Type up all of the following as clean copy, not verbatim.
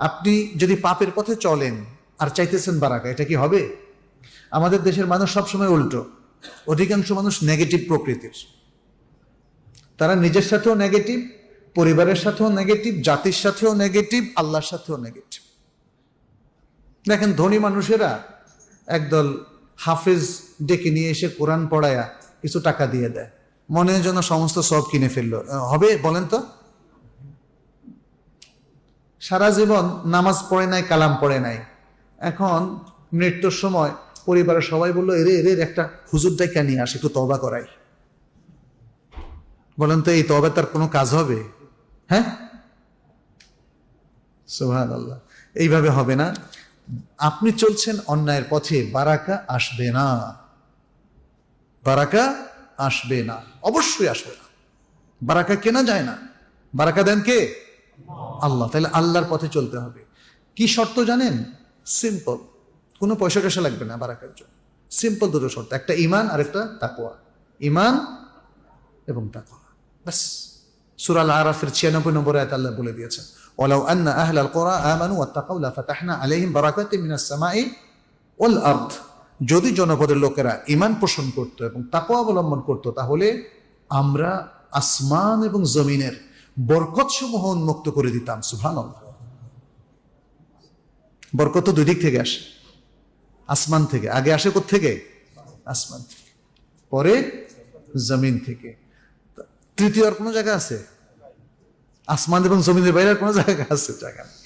আপনি যদি পাপের পথে চলেন আর চাইতেছেন বারাকা, এটা কি হবে? আমাদের দেশের মানুষ সবসময় উল্টো, অধিকাংশ মানুষ নেগেটিভ প্রকৃতির। তারা নিজের সাথেও নেগেটিভ, পরিবারের সাথেও নেগেটিভ, জাতির সাথেও নেগেটিভ, আল্লাহর সাথেও নেগেটিভ। দেখেন ধনী মানুষেরা একদল হাফেজ ডেকে নিয়ে এসে কোরআন পড়ায়া কিছু টাকা দিয়ে দেয়, মনে যেন সমস্ত সব কিনে ফেললো। হবে বলেন তো? সারা জীবন নামাজ পড়ে নাই, কালাম পড়ে নাই, এখন মৃত্যুর সময় পরিবারের সবাই বললো এরে এরে একটা হুজুর ডাইকা নিয়ে আসে, একটু তওবা করাই। বলেন তো এই তওবা তার কোনো কাজ হবে? হ্যাঁ, সুবহানাল্লাহ। এইভাবে হবে না। আপনি চলছেন অন্যায়ের পথে, বারাকা আসবে না, বারাকা আসবে না, অবশ্যই আসবে না। বারাকা কেনা যায় না, বারাকা দেন কে? আল্লাহ। তাহলে আল্লাহর পথে চলতে হবে। কি শর্ত জানেন? সিম্পল, কোনো পয়সা টয়সা লাগবে না বারাকার জন্য। সিম্পল দুটো শর্ত, একটা ঈমান আর একটা তাকওয়া। ঈমান এবং তাকওয়া, বাস। সূরা আল-আরাফের 96 নম্বর আয়াতে আল্লাহ বলে দিয়েছেন, ওয়ালাউ আন্না আহলাল কুরা আমানু ওয়াত্তাকাউ লাফাতাহনা আলাইহিম বারাকাতিন মিনাস সামাই ওয়াল আরদ। যদি জনপদের লোকেরা ঈমান পোষণ করত এবং তাকওয়া অবলম্বন করত, তাহলে আমরা আসমান এবং জমিনের বরকত সমূহ উন্মুক্ত করে দিতাম। সুবহানাল্লাহ। বরকত তো দুই দিক থেকে আসে, আসমান থেকে। আগে আসে কোত্থেকে? আসমান থেকে, পরে জমিন থেকে। তৃতীয় আর কোনো জায়গা আছে? আসমান এবং জমিনের বাইরে আর কোনো জায়গা আছে? জায়গা নেই।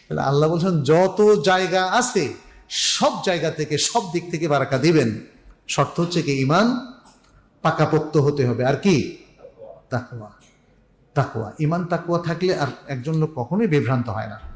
তাহলে আল্লাহ বলছেন যত জায়গা আছে সব জায়গা থেকে, সব দিক থেকে বারাকা দিবেন। শর্ত হচ্ছে কি? ঈমান পাকাপোক্ত হতে হবে। আর কি? তাকওয়া। তাকওয়া, ঈমান তাকওয়া থাকলে আর একজন লোক কখনোই বিভ্রান্ত হয় না।